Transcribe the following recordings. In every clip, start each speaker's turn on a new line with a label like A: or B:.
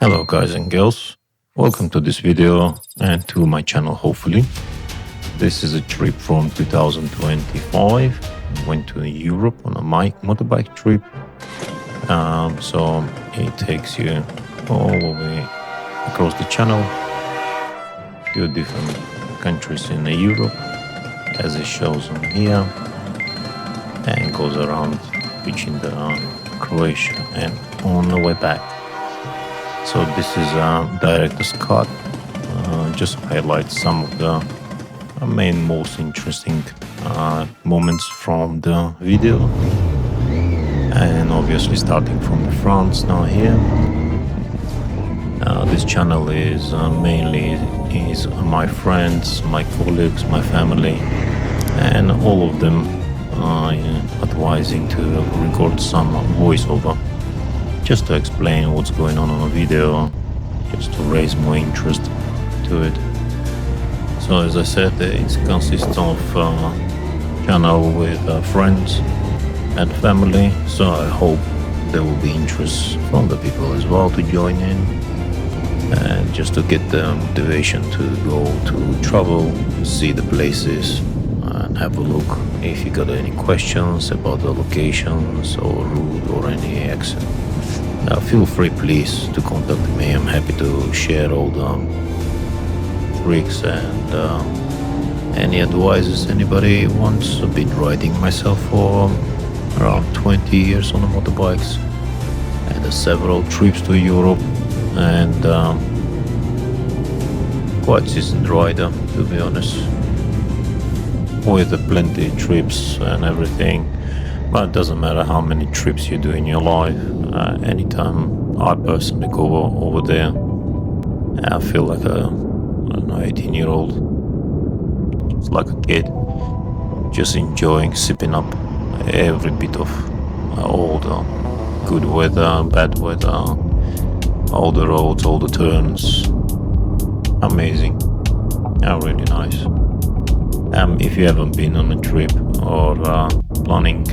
A: Hello guys and girls, welcome to this video and to my channel hopefully. This is a trip from 2025. Went to Europe on a motorbike trip. So it takes you all the way across the channel, a few different countries in Europe as it shows on here, and goes around reaching the Croatia and on the way back. So this is director's cut, just highlight some of the main most interesting moments from the video, and obviously starting from the France now here. This channel is mainly my friends, my colleagues, my family, and all of them advising to record some voiceover, just to explain what's going on a video, just to raise more interest to it. So as I said, it consists of channel with friends and family, so I hope there will be interest from the people as well to join in, and just to get the motivation to go to travel, see the places, and have a look. If you got any questions about the locations or route or any exit, feel free please to contact me. I'm happy to share all the tricks and any advices anybody wants. I've been riding myself for around 20 years on the motorbikes, and several trips to Europe, and quite seasoned rider, to be honest, with plenty of trips and everything. But it doesn't matter how many trips you do in your life. Anytime I personally go over there, I feel like a 18-year-old. It's like a kid, just enjoying, sipping up every bit of all the good weather, bad weather, all the roads, all the turns. Amazing, really nice. If you haven't been on a trip or planning,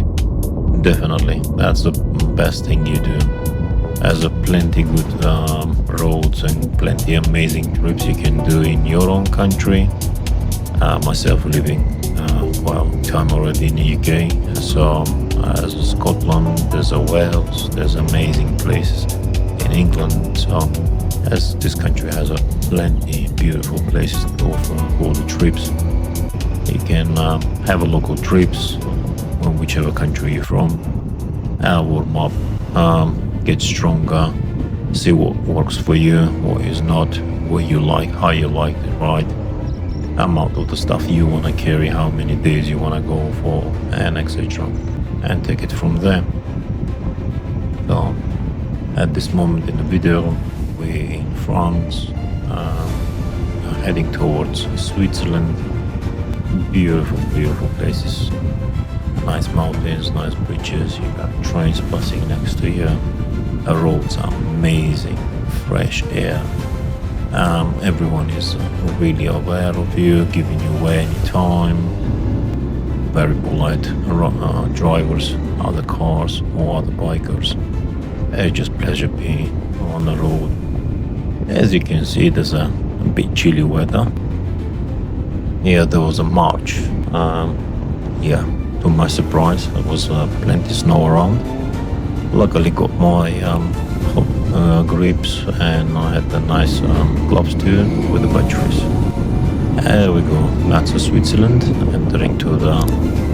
A: definitely that's the best thing you do. There's plenty good roads and plenty amazing trips you can do in your own country. Myself living time already in the UK, so as Scotland, there's Wales, there's amazing places in England. So as this country has plenty beautiful places to go for all the trips. You can have a local trips from whichever country you're from, warm up, get stronger, see what works for you, what is not, what you like, how you like to ride, amount of the stuff you want to carry, how many days you want to go for, and etc. And take it from there. So at this moment in the video, we're in France, heading towards Switzerland. Beautiful places, nice mountains, nice bridges, you got trains passing next to you, the roads are amazing, fresh air, everyone is really aware of you, giving you way anytime, very polite drivers, other cars or other bikers. It's just pleasure being on the road. As you can see, there's a bit chilly weather. Yeah, there was a March. To my surprise, there was plenty snow around. Luckily got my grips, and I had the nice gloves too with the batteries. There we go, that's Switzerland, entering to the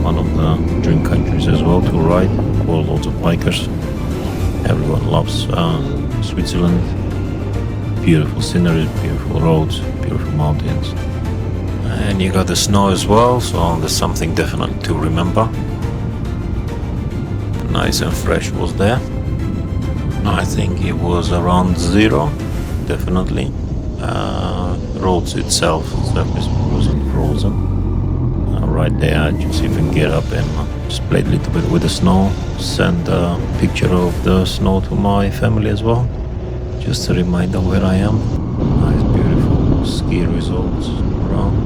A: one of the dream countries as well to ride, for loads of bikers. Everyone loves Switzerland. Beautiful scenery, beautiful roads, beautiful mountains. And you got the snow as well, so there's something definitely to remember. Nice and fresh was there. I think it was around 0, definitely. Roads itself, surface wasn't frozen. Right there, I just even get up and just played a little bit with the snow. Send a picture of the snow to my family as well, just a reminder where I am. Nice, beautiful ski resorts around.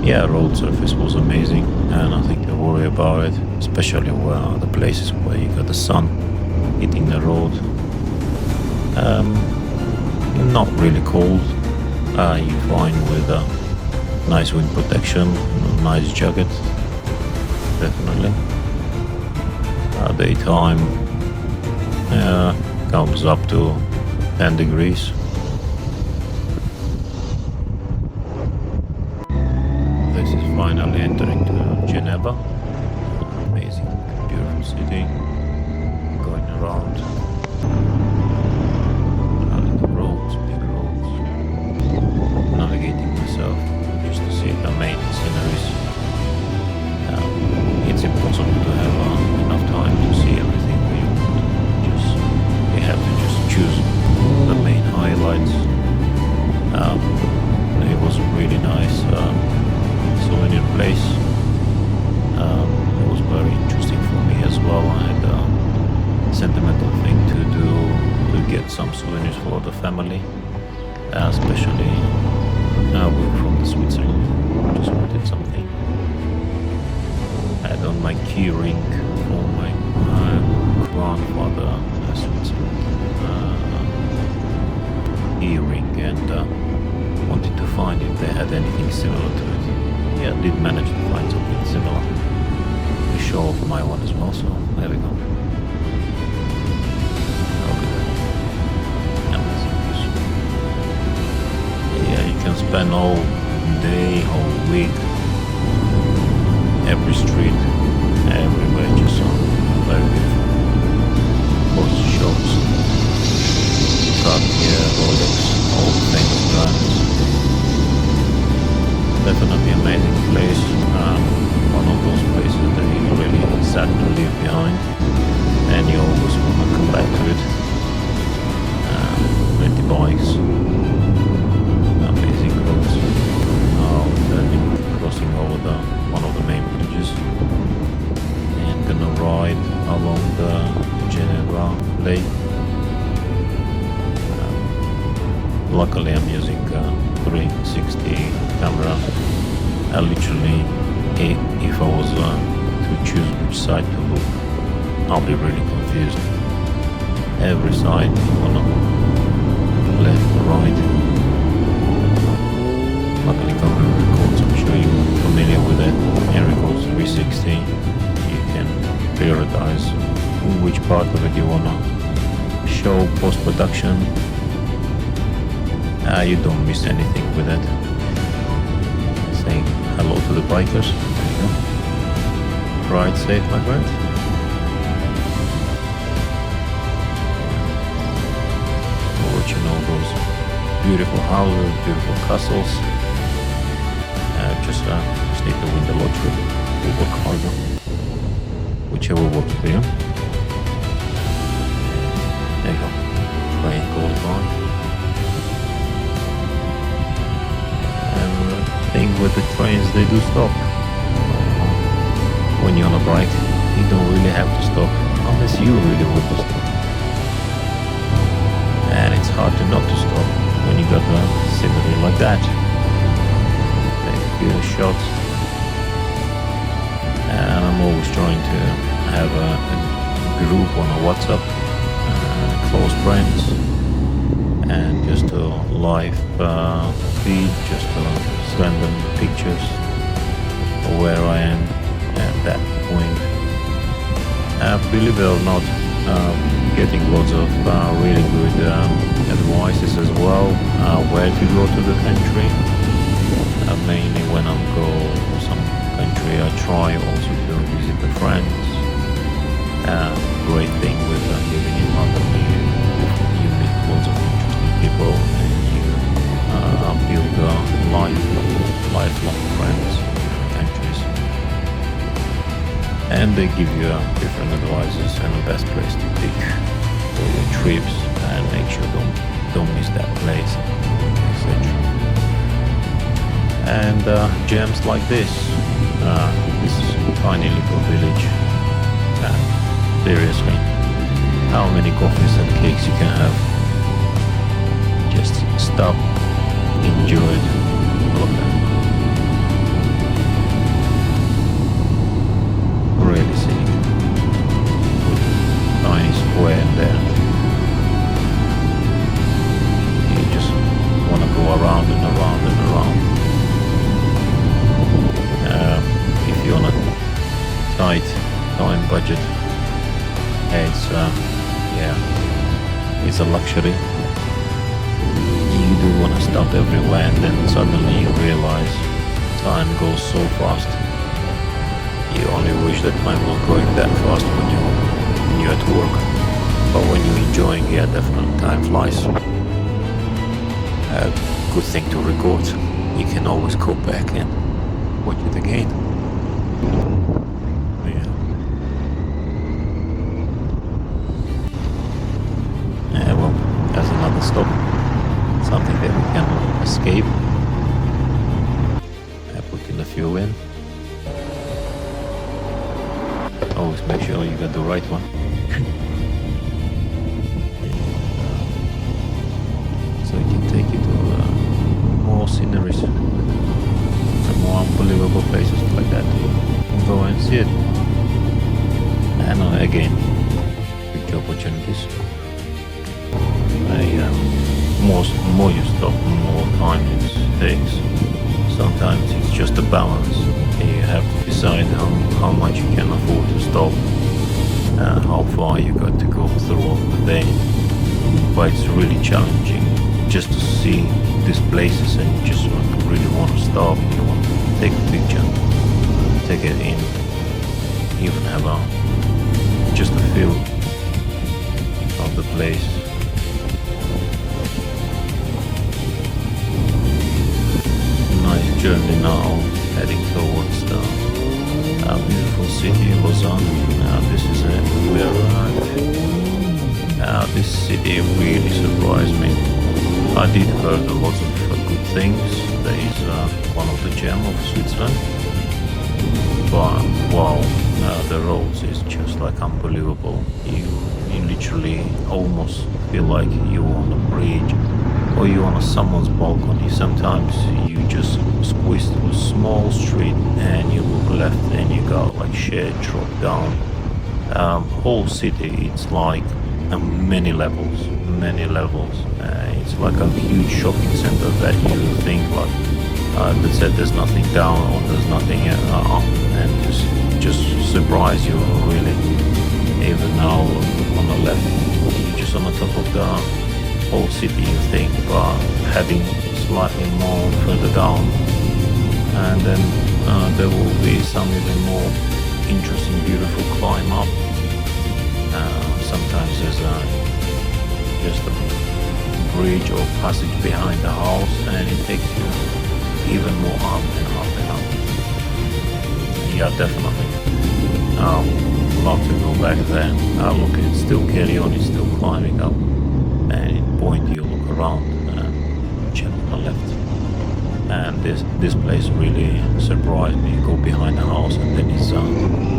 A: Road surface was amazing, and nothing to worry about it, especially where the places where you got the sun hitting the road. Um, Not really cold. You fine with nice wind protection, nice jacket, definitely. Daytime comes up to 10 degrees. This is finally entering to Geneva. Amazing, beautiful city. Going around. Little roads, big roads. Navigating myself just to see the main sceneries. It's impossible to have enough time to see everything we want. We have to just choose the main highlights. It was a really nice souvenir place. It was very interesting for me as well. I had a sentimental thing to do to get some souvenirs for the family, especially we're from the Switzerland. Just wanted something. I had on my key ring for my grandfather Switzerland earring, and wanted to find if they had anything similar to it. Yeah, I did manage to find something similar. To show off my one as well, so there we go. Look at that. Amazing. Yeah, you can spend all day, whole week, every street, everywhere, just so very beautiful. Lots of shops, Cartier, Rolex, all famous brands. Definitely amazing place. One of those places that you really sad to leave behind, and you always want to come back to it. Plenty bikes, amazing roads. Crossing over one of the main bridges, and gonna ride along the Geneva Lake. Luckily, I'm using a 360 camera. Literally, if I was to choose which side to look, I'll be really confused. Every side, left, right. Luckily, camera records. I'm sure you're familiar with it. It records 360. You can prioritize which part of it you wanna show post-production. You don't miss anything with it. Saying hello to the bikers. There you go. Ride safe, my friend. Watching all those beautiful houses, beautiful castles. Just need to win the lottery. We'll work harder. Whichever works for you. There you go. Train goes by. Thing with the trains, they do stop. When you're on a bike, you don't really have to stop unless you really want to stop. And it's hard to not to stop when you got a scenery like that. Take a few shots. And I'm always trying to have a group on a WhatsApp, close friends, and just a live feed, just to send them pictures of where I am at that point. Believe it or not, getting lots of really good advices as well, where to go to the country. Mainly when I go to some country, I try also to visit the friends. Great thing with living in London, you meet lots of interesting people, and you build lifelong friends in different countries. And they give you different advices and the best place to pick for your trips, and make sure don't miss that place, etc. And gems like this tiny little village. Seriously, how many coffees and cakes you can have? Just stop, enjoy it, look at it. Really scenic. Tiny square there. budget. It's yeah, it's a luxury. You do want to stop everywhere, and then suddenly you realize time goes so fast. You only wish that time was going that fast when you're at work, but when you're enjoying, yeah, definitely time flies. A good thing to record. You can always go back and watch it again. Yeah, well, there's another stop. Something that we can escape. Putting the fuel in. Always make sure you got the right one. So it can take you to more sceneries and more unbelievable places like that. Go and see it. And again, big opportunities. More you stop, more time it takes. Sometimes it's just a balance. You have to decide how much you can afford to stop, how far you got to go throughout the day. But it's really challenging just to see these places, and you just really want to stop. You want to take a picture, take it in, even have just a feel of the place. Journey now, heading towards the beautiful city of Lausanne. This is it, we arrived. This city really surprised me. I did heard a lot of good things. There is one of the gems of Switzerland. But wow, the roads is just like unbelievable. You literally almost feel like you're on a bridge or you're on someone's balcony. Sometimes you just squeeze through a small street and you look left and you got like shade drop down. Whole city, it's like many levels. It's like a huge shopping center that you think like that said there's nothing down or there's nothing up, and just surprise you really. Even now on the left, you're just on the top of the whole city, you think, but heading slightly more further down, and then there will be some even more interesting, beautiful climb up. Sometimes there's just a bridge or passage behind the house, and it takes you even more up and up and up. Yeah, definitely. Love to go back there. Look, it's still carry on, it's still climbing up, and at point you look around and check on the left, and this place really surprised me. You go behind the house and then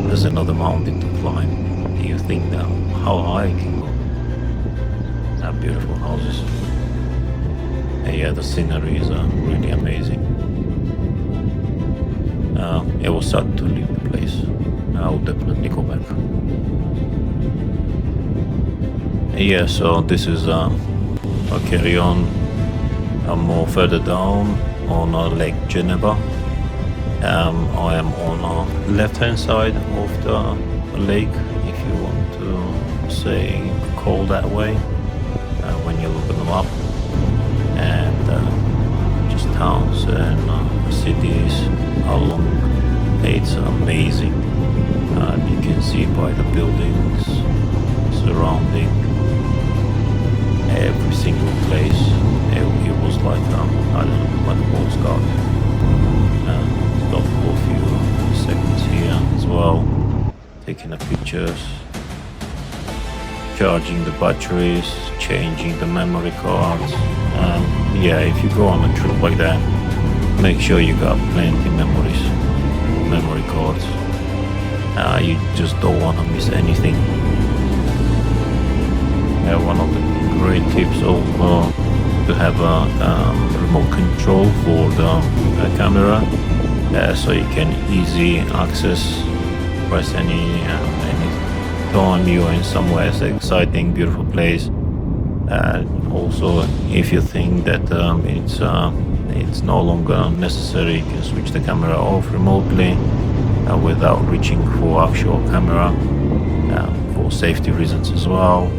A: there's another mountain to climb. You think now how high it can go. Beautiful houses. Yeah, the scenery is really amazing. It was sad to leave the place. I'll definitely go back. Yeah, so this is a carry on more further down on Lake Geneva. I am on left hand side of the lake, if you want to say call that way, when you look at the map, and just towns and cities along. It's amazing. You can see by the buildings surrounding every single place. It was like I don't know, like a postcard. Stop for a few seconds here as well, taking the pictures, charging the batteries, changing the memory cards. Yeah, if you go on a trip like that, make sure you got plenty memory cards. You just don't want to miss anything. One of the great tips also to have a remote control for the camera, so you can easy access, press any time you are in somewhere exciting, beautiful place. Also, if you think that it's no longer necessary, you can switch the camera off remotely without reaching for actual camera. for safety reasons as well.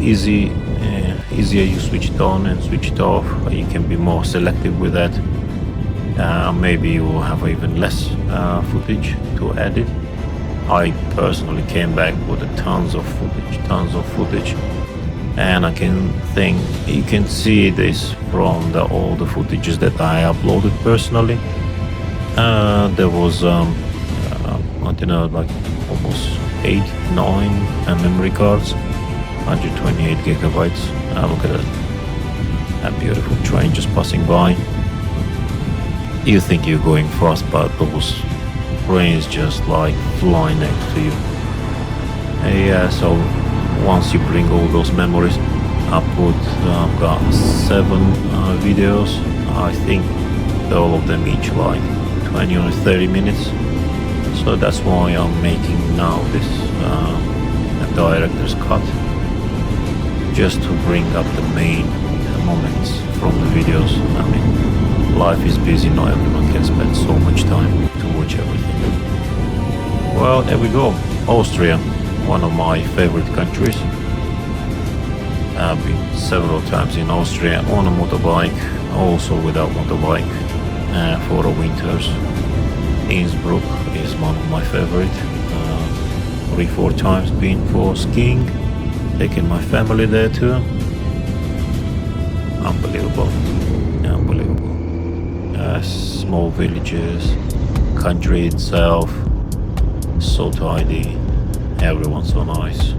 A: Easier you switch it on and switch it off. You can be more selective with that. Maybe you will have even less footage to edit. I personally came back with tons of footage, and I can think you can see this from all the footages that I uploaded personally. There was I don't know, like almost 8, 9 memory cards, 128 gigabytes. Look at that. A beautiful train just passing by. You think you're going fast, but those trains just like fly next to you. Yeah, so once you bring all those memories, I've got 7 videos. I think all of them each like 20 or 30 minutes. So that's why I'm making now this director's cut, just to bring up the main moments from the videos. I mean, life is busy, not everyone can spend so much time to watch everything. Well, there we go. Austria, one of my favorite countries. I've been several times in Austria on a motorbike, also without motorbike, for the winters. Innsbruck is one of my favorite. 3-4 times been for skiing, taking my family there too. Unbelievable. Small villages, country itself, so tidy, everyone's so nice.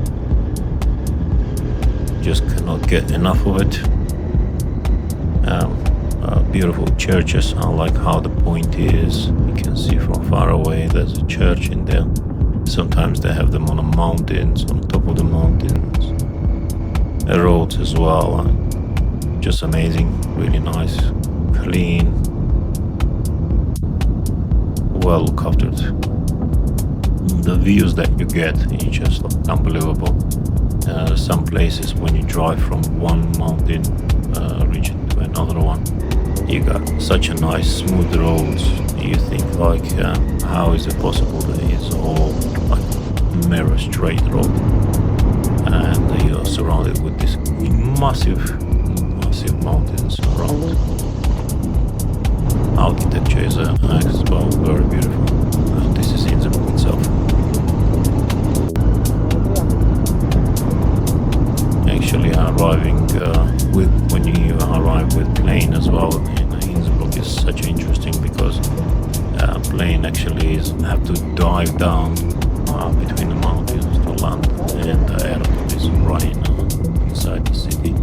A: Just cannot get enough of it. Beautiful churches. I like how the point is. You can see from far away there's a church in there. Sometimes they have them on the mountains, on top of the mountains. The roads as well. Just amazing. Really nice. Clean. Well looked after. The views that you get is just like unbelievable. Some places when you drive from one mountain region to another one, you got such a nice smooth roads. You think like, how is it possible that it's all like mirror straight road, and you are surrounded with these massive mountains around. Architecture is as well very beautiful. This is Innsbruck itself. Actually, arriving when you arrive with plane as well in Innsbruck is such interesting, because plane actually have to dive down between the mountains to land, and the airport is right inside the city.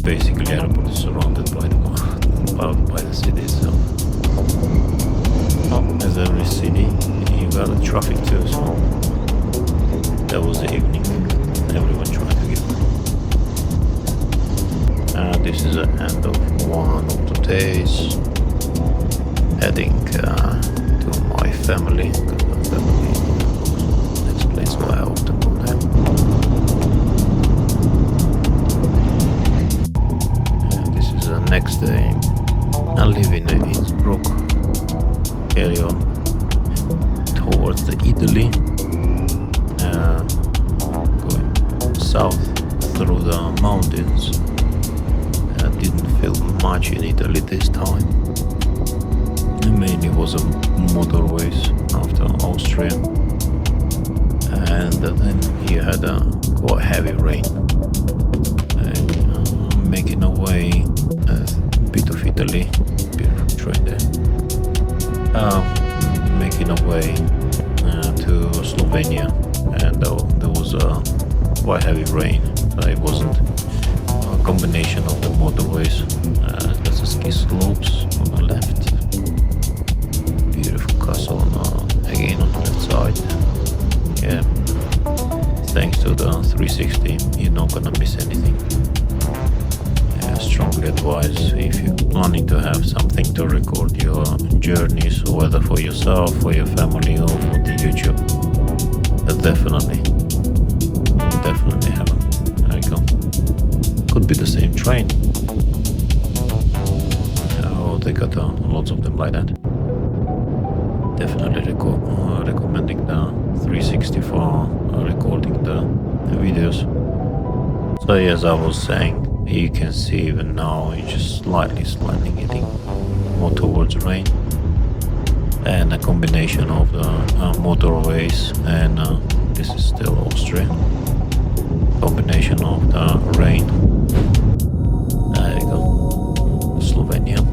A: Basically, airport is surrounded by the city itself. As every city, you got the traffic too. So that was the evening. Everyone trying to get. This is the end of one of the days. Heading to my family. My family explains why I often go there. And this is the next day. I live in Innsbruck. Carry on towards the Italy. Going south through the mountains. I didn't feel much in Italy this time. Mainly was motorways after Austria, and then you had a quite heavy rain, and making our way a bit of Italy, beautiful train there, making our way to Slovenia, and there was a quite heavy rain. It wasn't a combination of the motorways. There's the ski slopes on the left. Castle again on the left side. Yeah, thanks to the 360, you're not gonna miss anything. Yeah, strongly advise, if you're planning to have something to record your journeys, whether for yourself, for your family, or for the YouTube, definitely have it. There you go. Could be the same train. Oh, they got lots of them like that. Definitely recommending the 360 for recording the videos. So as I was saying, you can see even now it's just slightly getting more towards rain, and a combination of the motorways, and this is still Austria. Combination of the rain. There you go, Slovenia.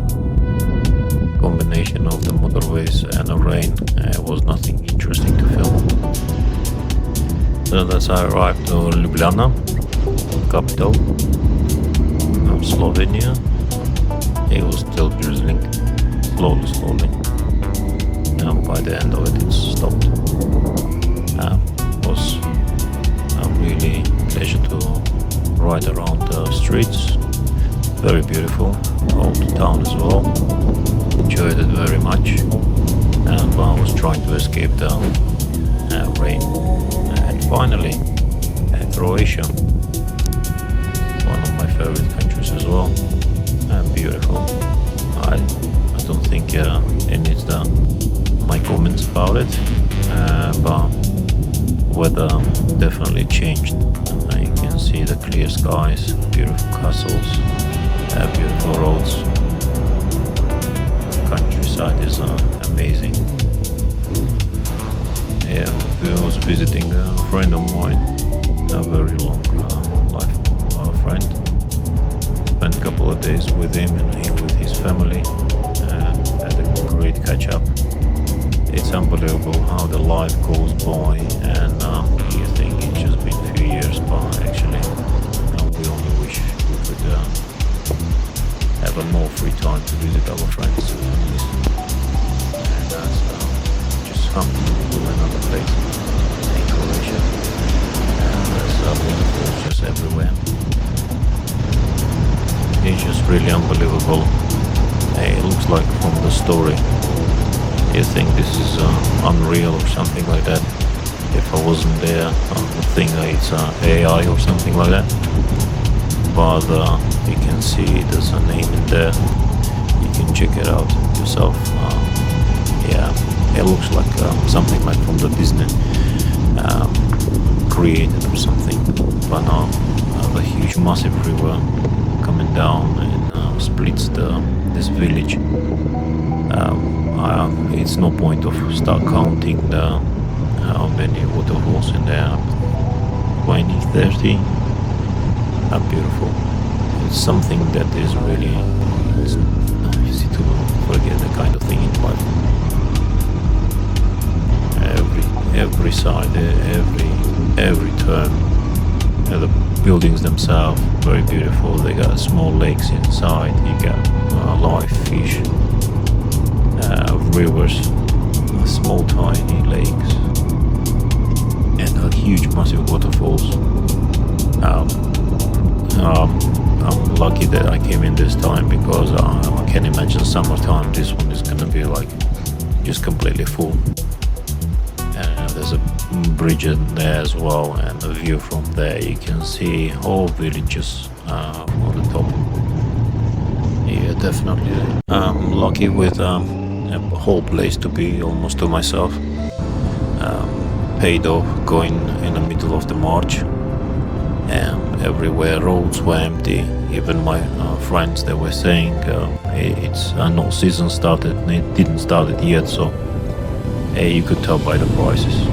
A: Combination of the motorways and the rain. Was nothing interesting to film. So that's how I arrived to Ljubljana, capital of Slovenia. It was still drizzling, slowly. And by the end of it, it stopped. It was a really pleasure to ride around the streets. Very beautiful, old town as well. Enjoyed it very much. And I was trying to escape the rain. And finally, Croatia, one of my favorite countries as well, and beautiful. I don't think it needs my comments about it, but weather definitely changed. You can see the clear skies, beautiful castles, beautiful roads. Countryside is amazing. Yeah, I was visiting a friend of mine, a very long life friend. Spent a couple of days with him and he with his family, and had a great catch up. It's unbelievable how the life goes by, and you think it's just been a few years, but actually we only wish we could have a more free time to visit our friends and families. And that's just something to another place in Croatia. And there's waterfalls just everywhere. It's just really unbelievable. It looks like from the story you think this is unreal or something like that. If I wasn't there, I would think it's AI or something like that. But you can see there's a name in there. You can check it out yourself. Yeah, it looks like something like from the Disney created or something. But now the huge massive river coming down and splits this village. It's no point of start counting how many waterfalls in there. 20, 30. Beautiful. It's something that is really easy to forget the kind of thing in life. Every side, every turn. The buildings themselves very beautiful. They got small lakes inside. You got live fish, rivers, small tiny lakes, and huge massive waterfalls. I'm lucky that I came in this time, because I can imagine summertime this one is gonna be like just completely full. There's a bridge in there as well, and the view from there you can see whole villages on the top. Yeah, definitely. I'm lucky with a whole place to be almost to myself. Paid off going in the middle of the March. Everywhere roads were empty. Even my friends, they were saying it's no season started. It didn't start it yet, so you could tell by the prices.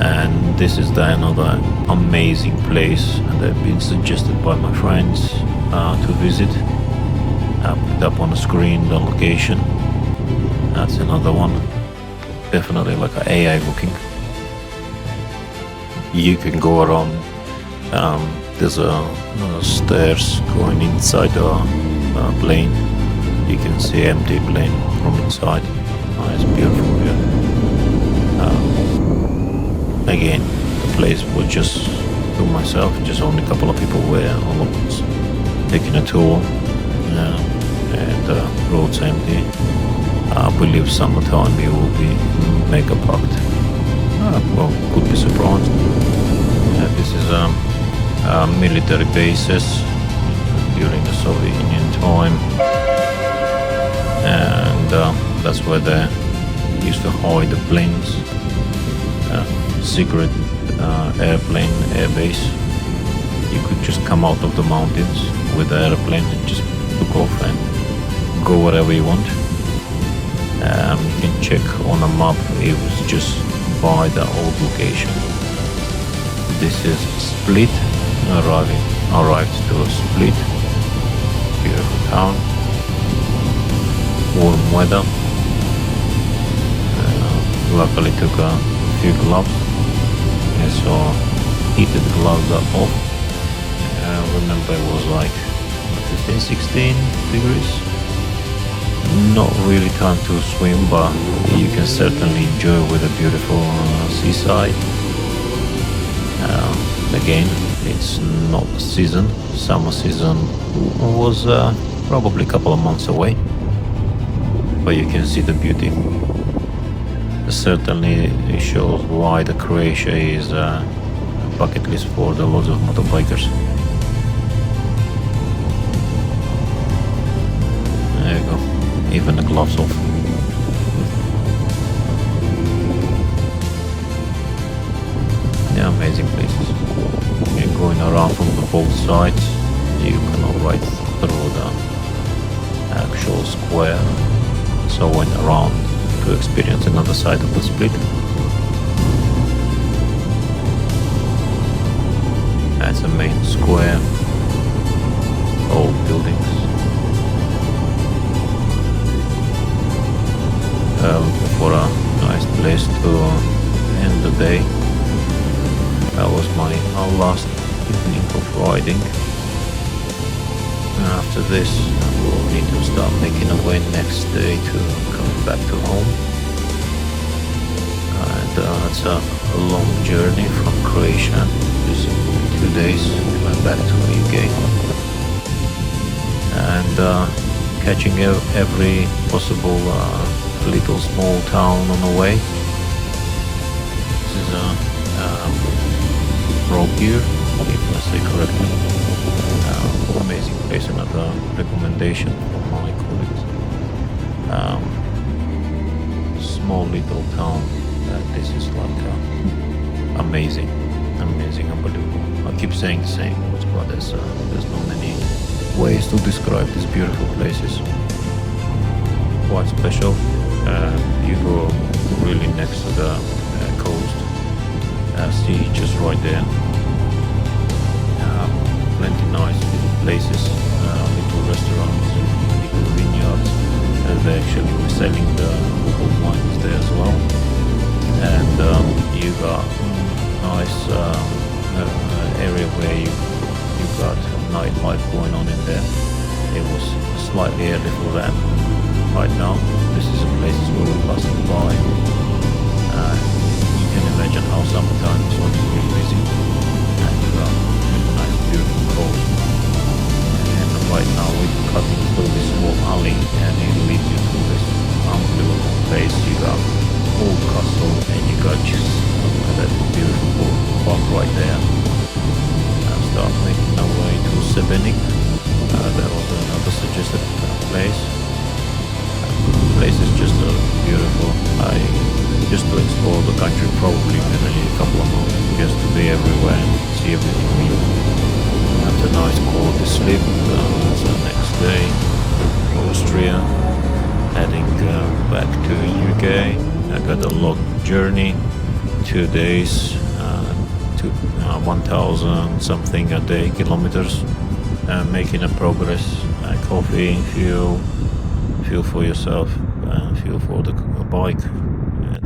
A: And this is another amazing place, and they've been suggested by my friends to visit. I put up on the screen the location. That's another one. Definitely like an AI booking. You can go around. There's stairs going inside the plane. You can see empty plane from inside. It's beautiful here. Again, the place was just to myself. Just only a couple of people were almost taking a tour, and the roads empty. I believe summertime it will be mega packed. Well, could be surprised. This is military bases during the Soviet Union time, and that's where the used to hide the planes, secret airplane airbase. You could just come out of the mountains with the airplane and just took off and go wherever you want. You can check on a map, it was just by the old location. This is Split, arrived to Split, beautiful town, warm weather. Luckily took a few gloves, and so heated gloves are off. Remember it was like 15, 16 degrees. Not really time to swim, but you can certainly enjoy with a beautiful seaside. Again, it's not season. Summer season was probably a couple of months away, but you can see the beauty. Certainly it shows why the Croatia is a bucket list for the lots of motorbikers. There you go, even the gloves off. Yeah, amazing places. You're going around from the both sides, you can go right through the actual square, so went around to experience another side of the Split. That's a main square, old buildings. Looking for a nice place to end the day. That was my last evening of riding. After this, I will need to start making a way next day to coming back to home. And it's a long journey from Croatia. This is 2 days going back to the UK. And catching every possible little small town on the way. This is a Europ here, if I say correctly. Amazing place, another recommendation from my colleagues. Small little town, this is like amazing, unbelievable. I keep saying the same words, but there's not many ways to describe these beautiful places. Quite special. You go really next to the coast, sea just right there. Plenty nice little places, little restaurants, little vineyards, and they actually were selling the local wines there as well. And you got nice area where you got nightlife going on in there. It was slightly early for that. Right now, this is a place where we're passing by. You can imagine how summertime is going to be busy. And you got nice, beautiful coast. And right now we're cutting through this small alley, and it leads you to this unbelievable place. You got old castle, and you got just that beautiful park right there. And start making our way to Sebenik. That was another suggested place. Place is just beautiful. Just to explore the country, probably gonna need a couple of months just to be everywhere and see everything new. After a nice quality sleep, so next day, Austria, heading back to UK. I got a long journey, 2 days, to 1,000 something a day kilometers, making a progress. Coffee, fuel for yourself, fuel for the bike, and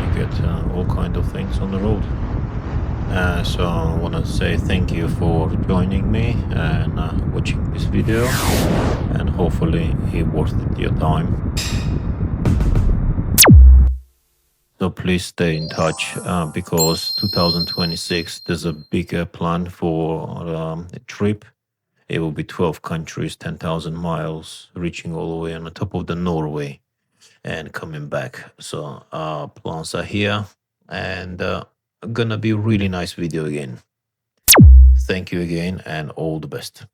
A: you get all kind of things on the road. So I want to say thank you for joining me and watching this video, and hopefully it worth your time. So please stay in touch, because 2026 there's a bigger plan for a trip. It will be 12 countries, 10,000 miles, reaching all the way on the top of the Norway and coming back. So plans are here, and gonna be a really nice video again. Thank you again, and all the best.